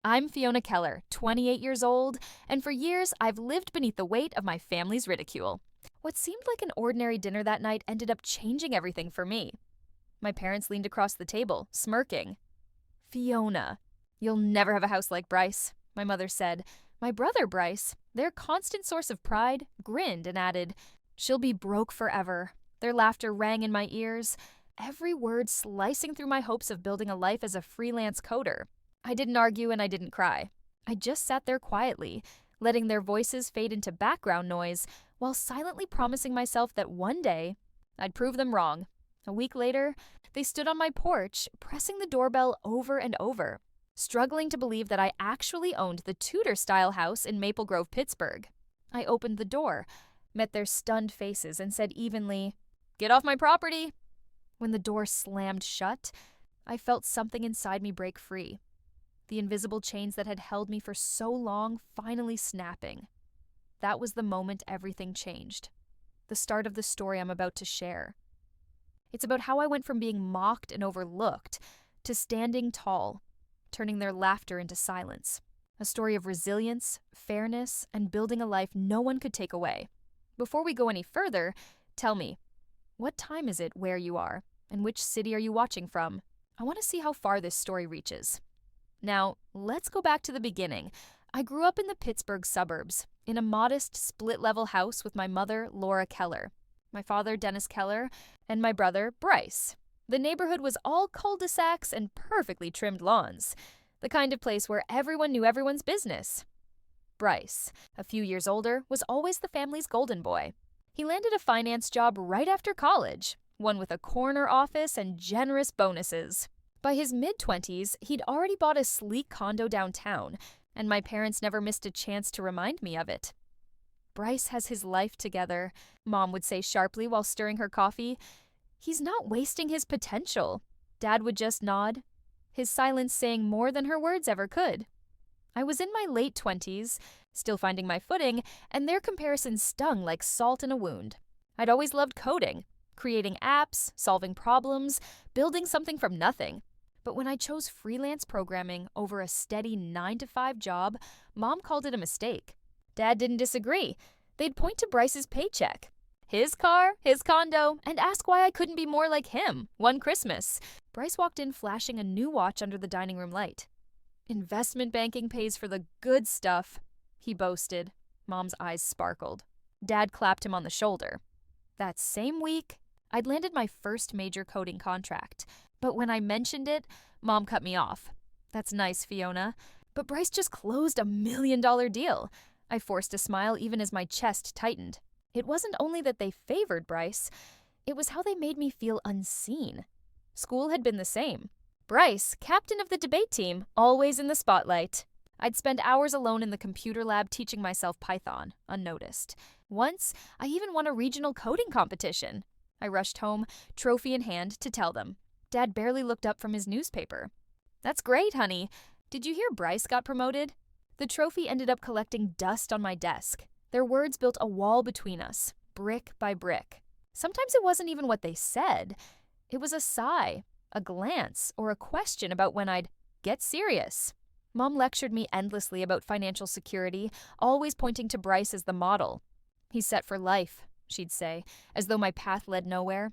I'm Fiona Keller, 28 years old, and for years I've lived beneath the weight of my family's ridicule. What seemed like an ordinary dinner that night ended up changing everything for me. My parents leaned across the table, smirking. "Fiona, you'll never have a house like Bryce," my mother said. My brother Bryce, their constant source of pride, grinned and added, "She'll be broke forever." Their laughter rang in my ears, every word slicing through my hopes of building a life as a freelance coder. I didn't argue and I didn't cry. I just sat there quietly, letting their voices fade into background noise while silently promising myself that one day I'd prove them wrong. A week later, they stood on my porch, pressing the doorbell over and over, struggling to believe that I actually owned the Tudor-style house in Maple Grove, Pittsburgh. I opened the door, met their stunned faces, and said evenly, "Get off my property." When the door slammed shut, I felt something inside me break free. The invisible chains that had held me for so long finally snapping. That was the moment everything changed. The start of the story I'm about to share. It's about how I went from being mocked and overlooked to standing tall, turning their laughter into silence. A story of resilience, fairness, and building a life no one could take away. Before we go any further, tell me, what time is it where you are, and which city are you watching from? I want to see how far this story reaches. Now, let's go back to the beginning. I grew up in the Pittsburgh suburbs, in a modest split-level house with my mother, Laura Keller, my father, Dennis Keller, and my brother, Bryce. The neighborhood was all cul-de-sacs and perfectly trimmed lawns, the kind of place where everyone knew everyone's business. Bryce, a few years older, was always the family's golden boy. He landed a finance job right after college, one with a corner office and generous bonuses. By his mid-20s, he'd already bought a sleek condo downtown, and my parents never missed a chance to remind me of it. "Bryce has his life together," Mom would say sharply while stirring her coffee. "He's not wasting his potential." Dad would just nod, his silence saying more than her words ever could. I was in my late 20s, still finding my footing, and their comparisons stung like salt in a wound. I'd always loved coding, creating apps, solving problems, building something from nothing. But when I chose freelance programming over a steady 9-to-5 job, Mom called it a mistake. Dad didn't disagree. They'd point to Bryce's paycheck, his car, his condo, and ask why I couldn't be more like him one Christmas. Bryce walked in flashing a new watch under the dining room light. "Investment banking pays for the good stuff," he boasted. Mom's eyes sparkled. Dad clapped him on the shoulder. That same week, I'd landed my first major coding contract. But when I mentioned it, Mom cut me off. "That's nice, Fiona, but Bryce just closed a $1 million deal." I forced a smile even as my chest tightened. It wasn't only that they favored Bryce, it was how they made me feel unseen. School had been the same. Bryce, captain of the debate team, always in the spotlight. I'd spend hours alone in the computer lab teaching myself Python, unnoticed. Once, I even won a regional coding competition. I rushed home, trophy in hand, to tell them. Dad barely looked up from his newspaper. "That's great, honey. Did you hear Bryce got promoted?" The trophy ended up collecting dust on my desk. Their words built a wall between us, brick by brick. Sometimes it wasn't even what they said. It was a sigh, a glance, or a question about when I'd get serious. Mom lectured me endlessly about financial security, always pointing to Bryce as the model. "He's set for life," she'd say, as though my path led nowhere.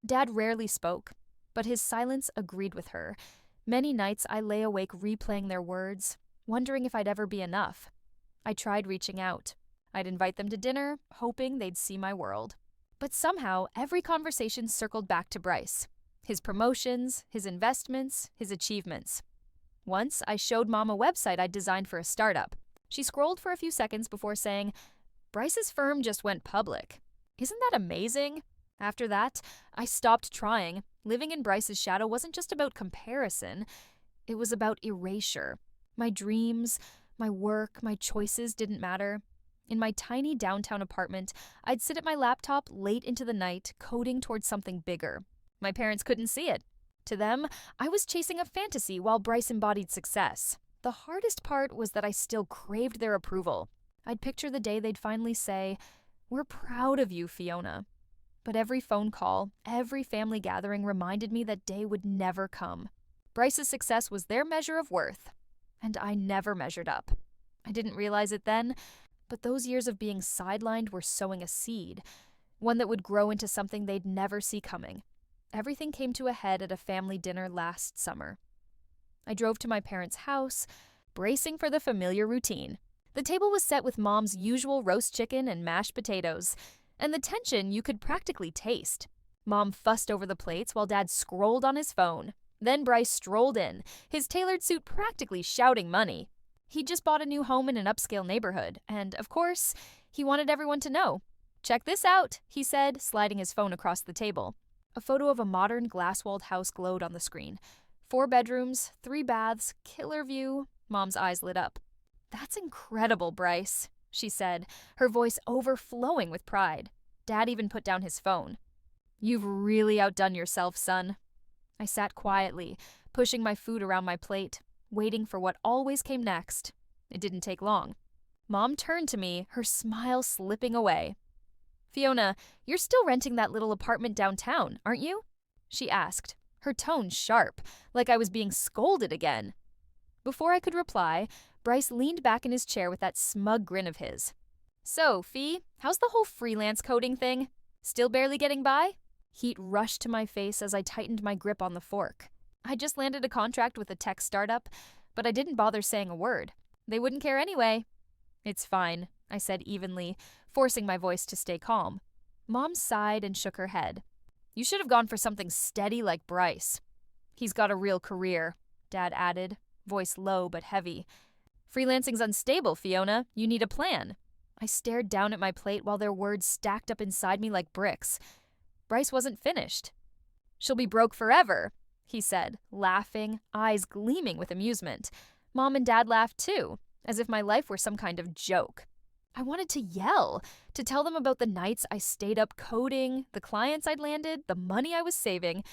Dad rarely spoke, but his silence agreed with her. Many nights I lay awake replaying their words, wondering if I'd ever be enough. I tried reaching out. I'd invite them to dinner, hoping they'd see my world. But somehow, every conversation circled back to Bryce. His promotions, his investments, his achievements. Once, I showed Mom a website I'd designed for a startup. She scrolled for a few seconds before saying, "Bryce's firm just went public. Isn't that amazing?" After that, I stopped trying. Living in Bryce's shadow wasn't just about comparison. It was about erasure. My dreams, my work, my choices didn't matter. In my tiny downtown apartment, I'd sit at my laptop late into the night, coding towards something bigger. My parents couldn't see it. To them, I was chasing a fantasy while Bryce embodied success. The hardest part was that I still craved their approval. I'd picture the day they'd finally say, "We're proud of you, Fiona." But every phone call, every family gathering reminded me that day would never come. Bryce's success was their measure of worth. and I never measured up. I didn't realize it then, but those years of being sidelined were sowing a seed, one that would grow into something they'd never see coming. Everything came to a head at a family dinner last summer. I drove to my parents' house, bracing for the familiar routine. The table was set with Mom's usual roast chicken and mashed potatoes, and the tension you could practically taste. Mom fussed over the plates while Dad scrolled on his phone. Then Bryce strolled in, his tailored suit practically shouting money. He'd just bought a new home in an upscale neighborhood, and, of course, he wanted everyone to know. "Check this out," he said, sliding his phone across the table. A photo of a modern glass-walled house glowed on the screen. 4 bedrooms, 3 baths, killer view. Mom's eyes lit up. "That's incredible, Bryce," she said, her voice overflowing with pride. Dad even put down his phone. "You've really outdone yourself, son." I sat quietly, pushing my food around my plate, waiting for what always came next. It didn't take long. Mom turned to me, her smile slipping away. "Fiona, you're still renting that little apartment downtown, aren't you?" she asked, her tone sharp, like I was being scolded again. Before I could reply, Bryce leaned back in his chair with that smug grin of his. "So, Fee, how's the whole freelance coding thing? Still barely getting by?" Heat rushed to my face as I tightened my grip on the fork. I just landed a contract with a tech startup, but I didn't bother saying a word. They wouldn't care anyway. "It's fine," I said evenly, forcing my voice to stay calm. Mom sighed and shook her head. "You should have gone for something steady like Bryce." "He's got a real career," Dad added, voice low but heavy. "Freelancing's unstable, Fiona. You need a plan." I stared down at my plate while their words stacked up inside me like bricks. Bryce wasn't finished. "She'll be broke forever," he said, laughing, eyes gleaming with amusement. Mom and Dad laughed too, as if my life were some kind of joke. I wanted to yell, to tell them about the nights I stayed up coding, the clients I'd landed, the money I was saving,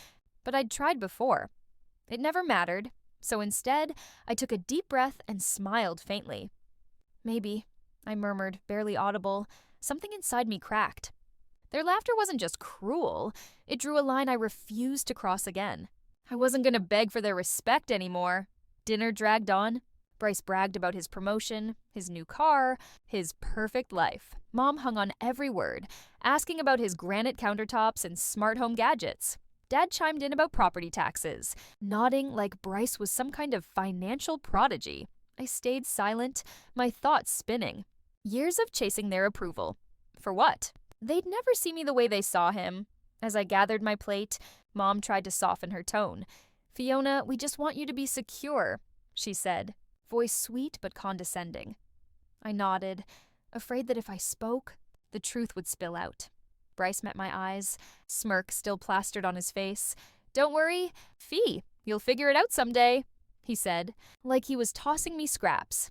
but I'd tried before. It never mattered, so instead, I took a deep breath and smiled faintly. "Maybe," I murmured, barely audible. Something inside me cracked. Their laughter wasn't just cruel, it drew a line I refused to cross again. I wasn't going to beg for their respect anymore. Dinner dragged on. Bryce bragged about his promotion, his new car, his perfect life. Mom hung on every word, asking about his granite countertops and smart home gadgets. Dad chimed in about property taxes, nodding like Bryce was some kind of financial prodigy. I stayed silent, my thoughts spinning. Years of chasing their approval. For what? They'd never see me the way they saw him. As I gathered my plate, Mom tried to soften her tone. "Fiona, we just want you to be secure," she said, voice sweet but condescending. I nodded, afraid that if I spoke, the truth would spill out. Bryce met my eyes, smirk still plastered on his face. "Don't worry, Fee, you'll figure it out someday," he said, like he was tossing me scraps.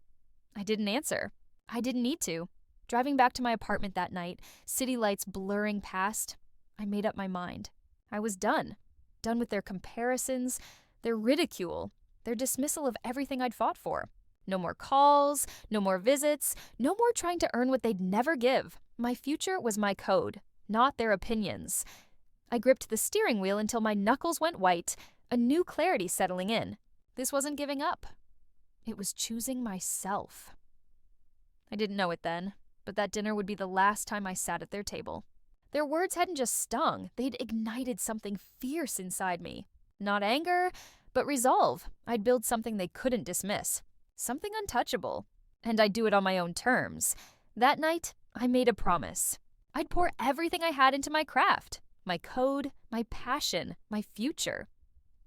I didn't answer. I didn't need to. Driving back to my apartment that night, city lights blurring past, I made up my mind. I was done. Done with their comparisons, their ridicule, their dismissal of everything I'd fought for. No more calls, no more visits, no more trying to earn what they'd never give. My future was my code, not their opinions. I gripped the steering wheel until my knuckles went white, a new clarity settling in. This wasn't giving up. It was choosing myself. I didn't know it then, but that dinner would be the last time I sat at their table. Their words hadn't just stung, they'd ignited something fierce inside me. Not anger, but resolve. I'd build something they couldn't dismiss. Something untouchable. And I'd do it on my own terms. That night, I made a promise. I'd pour everything I had into my craft. My code, my passion, my future.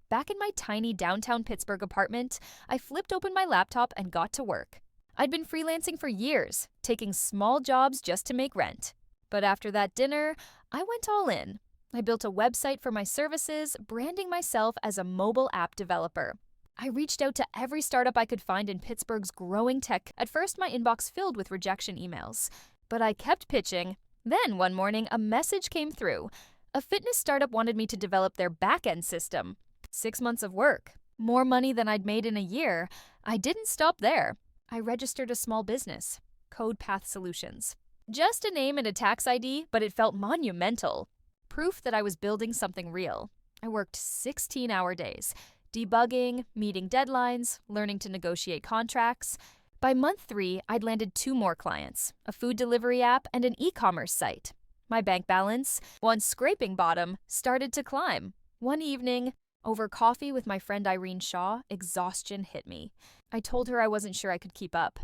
Back in my tiny downtown Pittsburgh apartment, I flipped open my laptop and got to work. I'd been freelancing for years, taking small jobs just to make rent. But after that dinner, I went all in. I built a website for my services, branding myself as a mobile app developer. I reached out to every startup I could find in Pittsburgh's growing tech. At first, my inbox filled with rejection emails. But I kept pitching. Then, one morning, a message came through. A fitness startup wanted me to develop their back-end system. 6 months of work. More money than I'd made in a year. I didn't stop there. I registered a small business, CodePath Solutions. Just a name and a tax ID, but it felt monumental. Proof that I was building something real. I worked 16-hour days, Debugging, meeting deadlines, learning to negotiate contracts. By month 3, I'd landed 2 more clients, a food delivery app and an e-commerce site. My bank balance, once scraping bottom, started to climb. One evening, over coffee with my friend Irene Shaw, exhaustion hit me. I told her I wasn't sure I could keep up.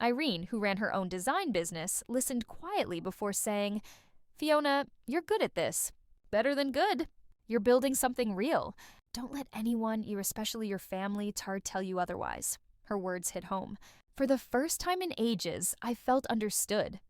Irene, who ran her own design business, listened quietly before saying, "Fiona, you're good at this. Better than good. You're building something real. Don't let anyone, especially your family, tell you otherwise." Her words hit home. For the first time in ages, I felt understood.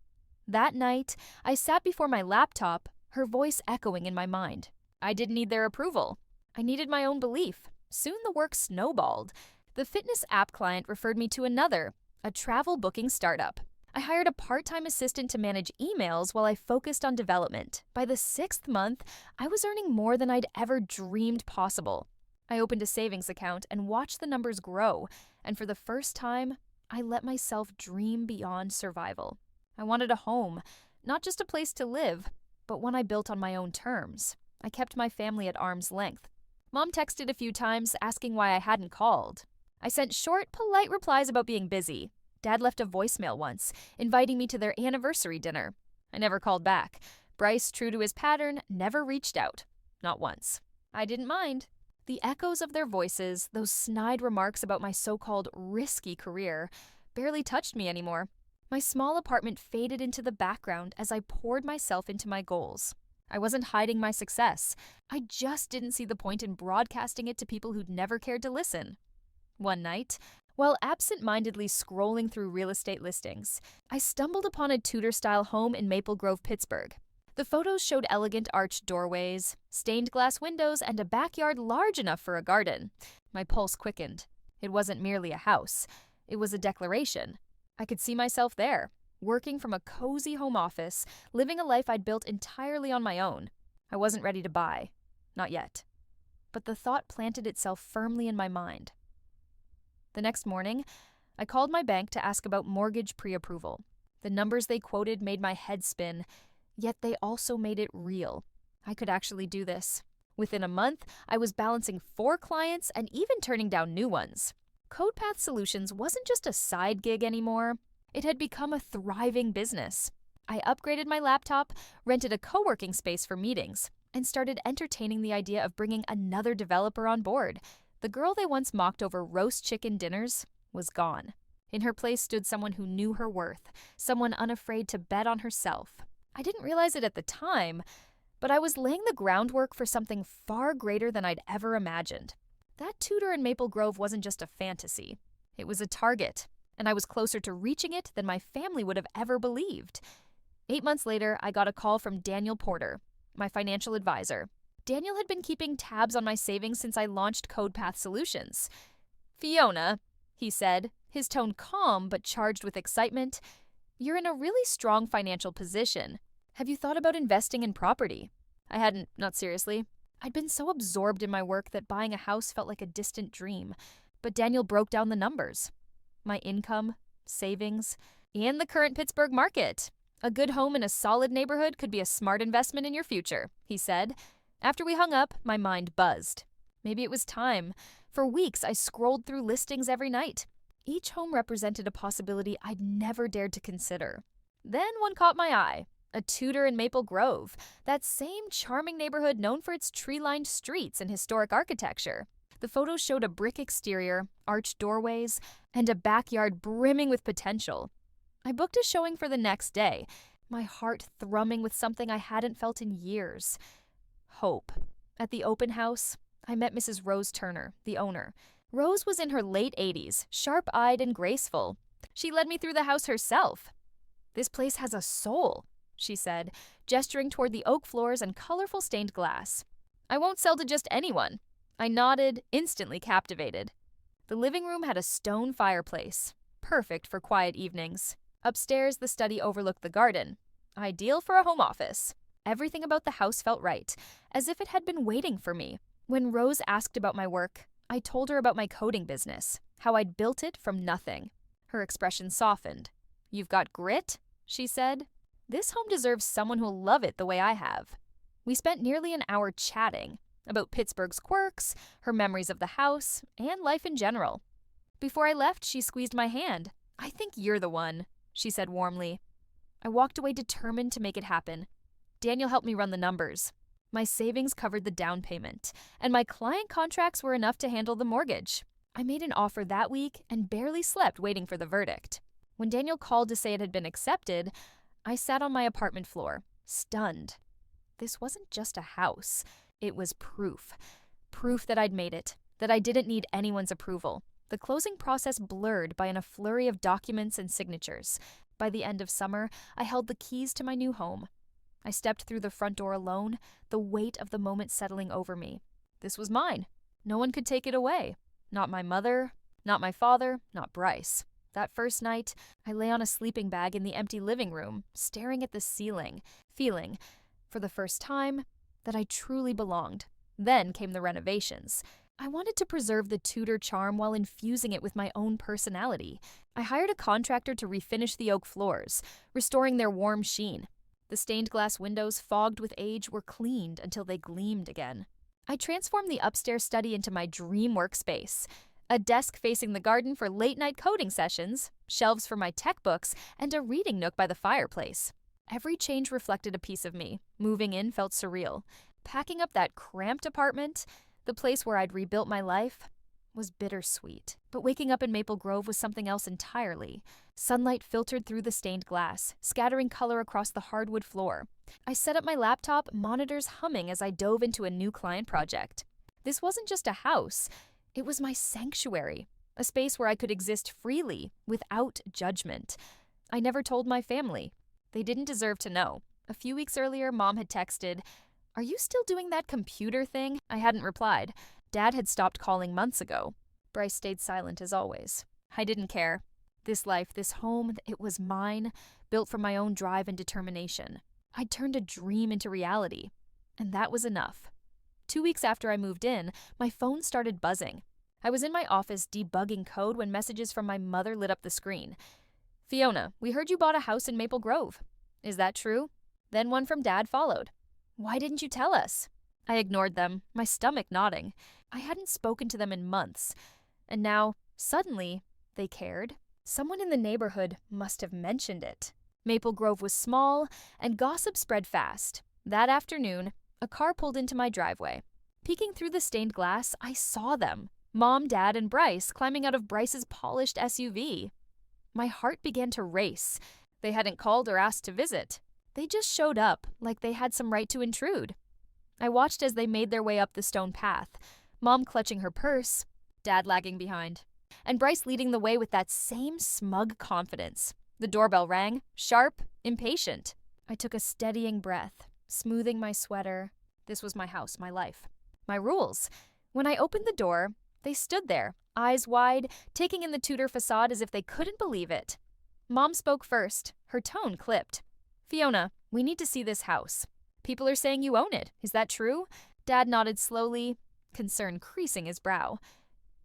That night, I sat before my laptop, her voice echoing in my mind. I didn't need their approval. I needed my own belief. Soon the work snowballed. The fitness app client referred me to another, a travel booking startup. I hired a part-time assistant to manage emails while I focused on development. By the 6th month, I was earning more than I'd ever dreamed possible. I opened a savings account and watched the numbers grow, and for the first time, I let myself dream beyond survival. I wanted a home, not just a place to live, but one I built on my own terms. I kept my family at arm's length. Mom texted a few times asking why I hadn't called. I sent short, polite replies about being busy. Dad left a voicemail once, inviting me to their anniversary dinner. I never called back. Bryce, true to his pattern, never reached out. Not once. I didn't mind. The echoes of their voices, those snide remarks about my so-called risky career, barely touched me anymore. My small apartment faded into the background as I poured myself into my goals. I wasn't hiding my success. I just didn't see the point in broadcasting it to people who'd never cared to listen. One night, while absent-mindedly scrolling through real estate listings, I stumbled upon a Tudor-style home in Maple Grove, Pittsburgh. The photos showed elegant arched doorways, stained glass windows, and a backyard large enough for a garden. My pulse quickened. It wasn't merely a house. It was a declaration. I could see myself there, working from a cozy home office, living a life I'd built entirely on my own. I wasn't ready to buy. Not yet. But the thought planted itself firmly in my mind. The next morning, I called my bank to ask about mortgage pre-approval. The numbers they quoted made my head spin, yet they also made it real. I could actually do this. Within a month, I was balancing 4 clients and even turning down new ones. CodePath Solutions wasn't just a side gig anymore. It had become a thriving business. I upgraded my laptop, rented a co-working space for meetings, and started entertaining the idea of bringing another developer on board. The girl they once mocked over roast chicken dinners was gone. In her place stood someone who knew her worth, someone unafraid to bet on herself. I didn't realize it at the time, but I was laying the groundwork for something far greater than I'd ever imagined. That Tudor in Maple Grove wasn't just a fantasy. It was a target, and I was closer to reaching it than my family would have ever believed. 8 months later, I got a call from Daniel Porter, my financial advisor. Daniel had been keeping tabs on my savings since I launched CodePath Solutions. "Fiona," he said, his tone calm but charged with excitement, "you're in a really strong financial position. Have you thought about investing in property?" I hadn't, not seriously. I'd been so absorbed in my work that buying a house felt like a distant dream. But Daniel broke down the numbers. My income, savings, and the current Pittsburgh market. "A good home in a solid neighborhood could be a smart investment in your future," he said. After we hung up, my mind buzzed. Maybe it was time. For weeks, I scrolled through listings every night. Each home represented a possibility I'd never dared to consider. Then one caught my eye. A Tudor in Maple Grove, that same charming neighborhood known for its tree-lined streets and historic architecture. The photos showed a brick exterior, arched doorways, and a backyard brimming with potential. I booked a showing for the next day, my heart thrumming with something I hadn't felt in years. Hope. At the open house, I met Mrs. Rose Turner, the owner. Rose was in her late 80s, sharp-eyed and graceful. She led me through the house herself. "This place has a soul," she said, gesturing toward the oak floors and colorful stained glass. "I won't sell to just anyone." I nodded, instantly captivated. The living room had a stone fireplace, perfect for quiet evenings. Upstairs, the study overlooked the garden, ideal for a home office. Everything about the house felt right, as if it had been waiting for me. When Rose asked about my work, I told her about my coding business, how I'd built it from nothing. Her expression softened. "You've got grit?" she said. "This home deserves someone who'll love it the way I have." We spent nearly an hour chatting. about Pittsburgh's quirks, her memories of the house, and life in general. Before I left, she squeezed my hand. "I think you're the one," she said warmly. I walked away determined to make it happen. Daniel helped me run the numbers. My savings covered the down payment, and my client contracts were enough to handle the mortgage. I made an offer that week and barely slept waiting for the verdict. When Daniel called to say it had been accepted, I sat on my apartment floor, stunned. This wasn't just a house. It was proof. Proof that I'd made it, that I didn't need anyone's approval. The closing process blurred by a flurry of documents and signatures. By the end of summer, I held the keys to my new home. I stepped through the front door alone, the weight of the moment settling over me. This was mine. No one could take it away. Not my mother, not my father, not Bryce. That first night, I lay on a sleeping bag in the empty living room, staring at the ceiling, feeling, for the first time, that I truly belonged. Then came the renovations. I wanted to preserve the Tudor charm while infusing it with my own personality. I hired a contractor to refinish the oak floors, restoring their warm sheen. The stained glass windows, fogged with age, were cleaned until they gleamed again. I transformed the upstairs study into my dream workspace. A desk facing the garden for late-night coding sessions, shelves for my tech books, and a reading nook by the fireplace. Every change reflected a piece of me. Moving in felt surreal. Packing up that cramped apartment, the place where I'd rebuilt my life, was bittersweet. But waking up in Maple Grove was something else entirely. Sunlight filtered through the stained glass, scattering color across the hardwood floor. I set up my laptop, monitors humming as I dove into a new client project. This wasn't just a house. It was my sanctuary, a space where I could exist freely, without judgment. I never told my family. They didn't deserve to know. A few weeks earlier, Mom had texted, "Are you still doing that computer thing?" I hadn't replied. Dad had stopped calling months ago. Bryce stayed silent as always. I didn't care. This life, this home, it was mine, built from my own drive and determination. I'd turned a dream into reality, and that was enough. 2 weeks after I moved in, my phone started buzzing. I was in my office debugging code when messages from my mother lit up the screen. "Fiona, we heard you bought a house in Maple Grove. Is that true?" Then one from Dad followed. "Why didn't you tell us?" I ignored them, my stomach knotting. I hadn't spoken to them in months, and now, suddenly, they cared. Someone in the neighborhood must have mentioned it. Maple Grove was small, and gossip spread fast. That afternoon, a car pulled into my driveway. Peeking through the stained glass, I saw them. Mom, Dad, and Bryce climbing out of Bryce's polished SUV. My heart began to race. They hadn't called or asked to visit. They just showed up, like they had some right to intrude. I watched as they made their way up the stone path, Mom clutching her purse, Dad lagging behind, and Bryce leading the way with that same smug confidence. The doorbell rang, sharp, impatient. I took a steadying breath, smoothing my sweater. This was my house, my life, my rules. When I opened the door, they stood there, eyes wide, taking in the Tudor facade as if they couldn't believe it. Mom spoke first, her tone clipped. "Fiona, we need to see this house. People are saying you own it. Is that true?" Dad nodded slowly, concern creasing his brow.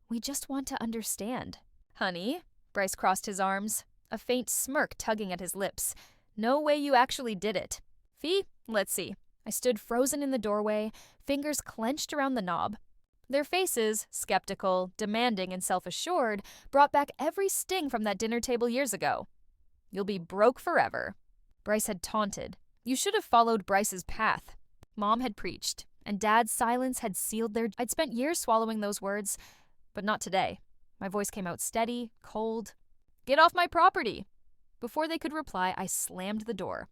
"We just want to understand." "Honey," Bryce crossed his arms, a faint smirk tugging at his lips. "No way you actually did it." "Fee, let's see." I stood frozen in the doorway, fingers clenched around the knob. Their faces, skeptical, demanding, and self-assured, brought back every sting from that dinner table years ago. "You'll be broke forever." Bryce had taunted. "You should have followed Bryce's path." Mom had preached, and Dad's silence had sealed their... I'd spent years swallowing those words, but not today. My voice came out steady, cold. "Get off my property!" Before they could reply, I slammed the door.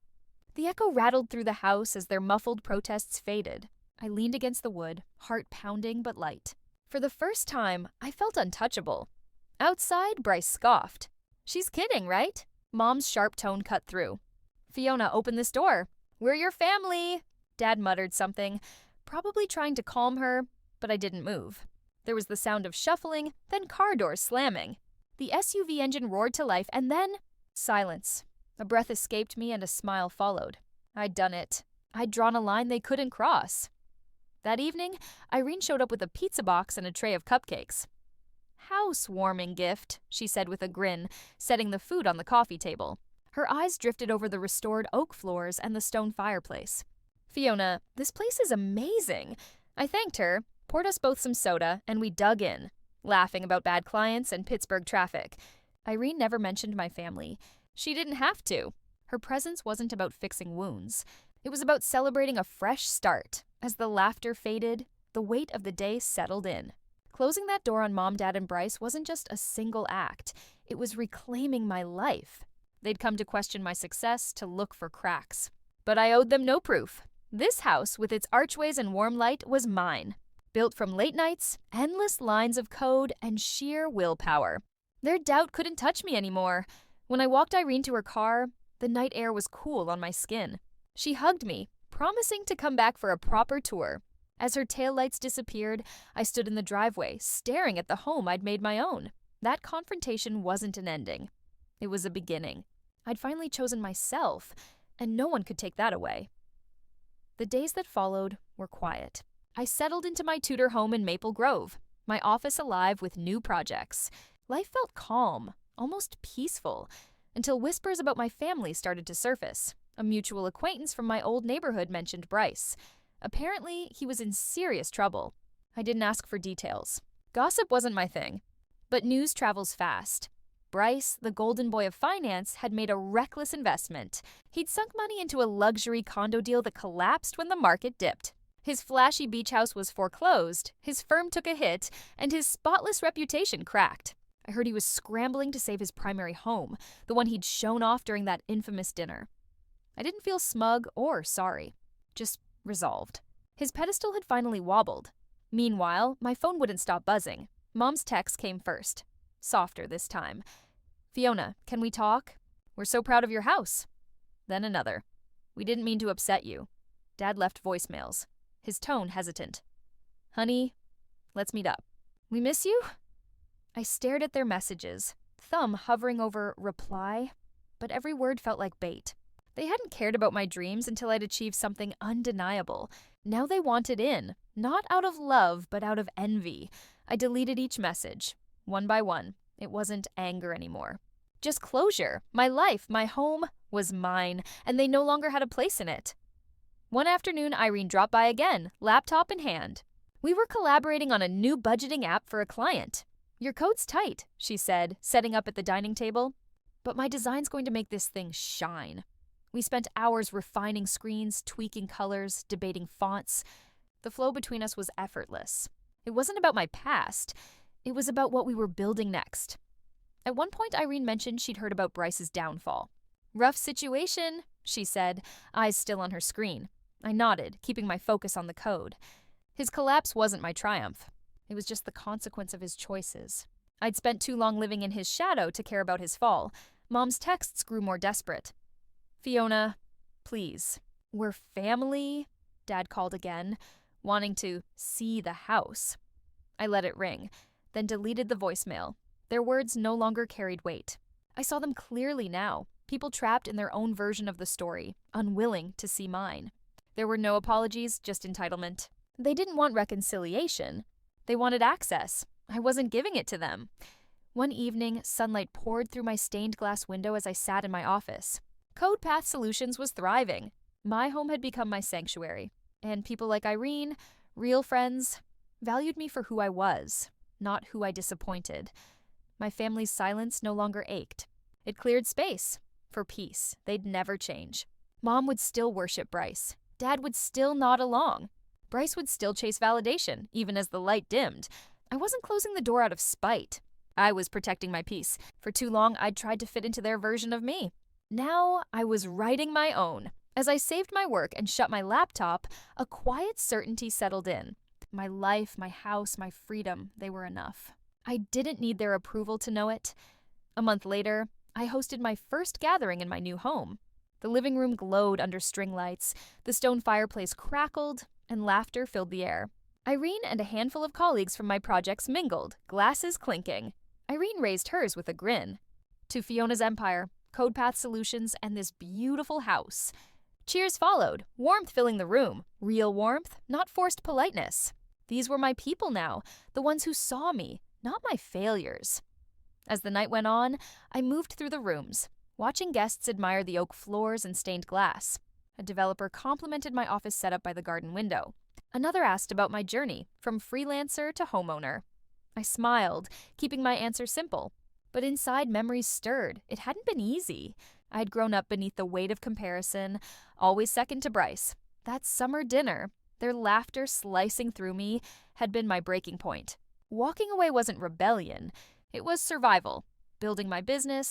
The echo rattled through the house as their muffled protests faded. I leaned against the wood, heart pounding but light. For the first time, I felt untouchable. Outside, Bryce scoffed. "She's kidding, right?" Mom's sharp tone cut through. "Fiona, open this door. We're your family." Dad muttered something, probably trying to calm her, but I didn't move. There was the sound of shuffling, then car doors slamming. The SUV engine roared to life, and then silence. A breath escaped me and a smile followed. I'd done it. I'd drawn a line they couldn't cross. That evening, Irene showed up with a pizza box and a tray of cupcakes. "Housewarming gift," she said with a grin, setting the food on the coffee table. Her eyes drifted over the restored oak floors and the stone fireplace. "Fiona, this place is amazing. I thanked her, poured us both some soda, and we dug in, laughing about bad clients and Pittsburgh traffic. Irene never mentioned my family. She didn't have to. Her presence wasn't about fixing wounds. It was about celebrating a fresh start. As the laughter faded, the weight of the day settled in. Closing that door on Mom, Dad, and Bryce wasn't just a single act. It was reclaiming my life. They'd come to question my success, to look for cracks. But I owed them no proof. This house, with its archways and warm light, was mine. Built from late nights, endless lines of code, and sheer willpower. Their doubt couldn't touch me anymore. When I walked Irene to her car, the night air was cool on my skin. She hugged me, promising to come back for a proper tour. As her taillights disappeared, I stood in the driveway, staring at the home I'd made my own. That confrontation wasn't an ending. It was a beginning. I'd finally chosen myself, and no one could take that away. The days that followed were quiet. I settled into my Tudor home in Maple Grove, my office alive with new projects. Life felt calm, almost peaceful, until whispers about my family started to surface. A mutual acquaintance from my old neighborhood mentioned Bryce. Apparently, he was in serious trouble. I didn't ask for details. Gossip wasn't my thing. But news travels fast. Bryce, the golden boy of finance, had made a reckless investment. He'd sunk money into a luxury condo deal that collapsed when the market dipped. His flashy beach house was foreclosed, his firm took a hit, and his spotless reputation cracked. I heard he was scrambling to save his primary home, the one he'd shown off during that infamous dinner. I didn't feel smug or sorry, just resolved. His pedestal had finally wobbled. Meanwhile, my phone wouldn't stop buzzing. Mom's text came first, softer this time. "Fiona, can we talk? We're so proud of your house." Then another. "We didn't mean to upset you." Dad left voicemails, his tone hesitant. "Honey, let's meet up." "We miss you?" I stared at their messages, thumb hovering over reply, but every word felt like bait. They hadn't cared about my dreams until I'd achieved something undeniable. Now they wanted in, not out of love, but out of envy. I deleted each message, one by one. It wasn't anger anymore. Just closure. My life, my home, was mine, and they no longer had a place in it. One afternoon, Irene dropped by again, laptop in hand. We were collaborating on a new budgeting app for a client. "Your coat's tight," she said, setting up at the dining table. "But my design's going to make this thing shine." We spent hours refining screens, tweaking colors, debating fonts. The flow between us was effortless. It wasn't about my past. It was about what we were building next. At one point, Irene mentioned she'd heard about Bryce's downfall. "Rough situation," she said, eyes still on her screen. I nodded, keeping my focus on the code. His collapse wasn't my triumph. It was just the consequence of his choices. I'd spent too long living in his shadow to care about his fall. Mom's texts grew more desperate. "Fiona, please. We're family," Dad called again, wanting to see the house. I let it ring, then deleted the voicemail. Their words no longer carried weight. I saw them clearly now, people trapped in their own version of the story, unwilling to see mine. There were no apologies, just entitlement. They didn't want reconciliation. They wanted access. I wasn't giving it to them. One evening, sunlight poured through my stained glass window as I sat in my office. CodePath Solutions was thriving. My home had become my sanctuary. And people like Irene, real friends, valued me for who I was, not who I disappointed. My family's silence no longer ached. It cleared space for peace. They'd never change. Mom would still worship Bryce. Dad would still nod along. Bryce would still chase validation, even as the light dimmed. I wasn't closing the door out of spite. I was protecting my peace. For too long, I'd tried to fit into their version of me. Now, I was writing my own. As I saved my work and shut my laptop, a quiet certainty settled in. My life, my house, my freedom, they were enough. I didn't need their approval to know it. A month later, I hosted my first gathering in my new home. The living room glowed under string lights, the stone fireplace crackled, and laughter filled the air. Irene and a handful of colleagues from my projects mingled, glasses clinking. Irene raised hers with a grin. To Fiona's empire, CodePath Solutions, and this beautiful house. Cheers followed, warmth filling the room. Real warmth, not forced politeness. These were my people now, the ones who saw me, not my failures. As the night went on, I moved through the rooms, watching guests admire the oak floors and stained glass. A developer complimented my office setup by the garden window. Another asked about my journey, from freelancer to homeowner. I smiled, keeping my answer simple. But inside, memories stirred. It hadn't been easy. I had grown up beneath the weight of comparison, always second to Bryce. That summer dinner, their laughter slicing through me, had been my breaking point. Walking away wasn't rebellion. It was survival. Building my business,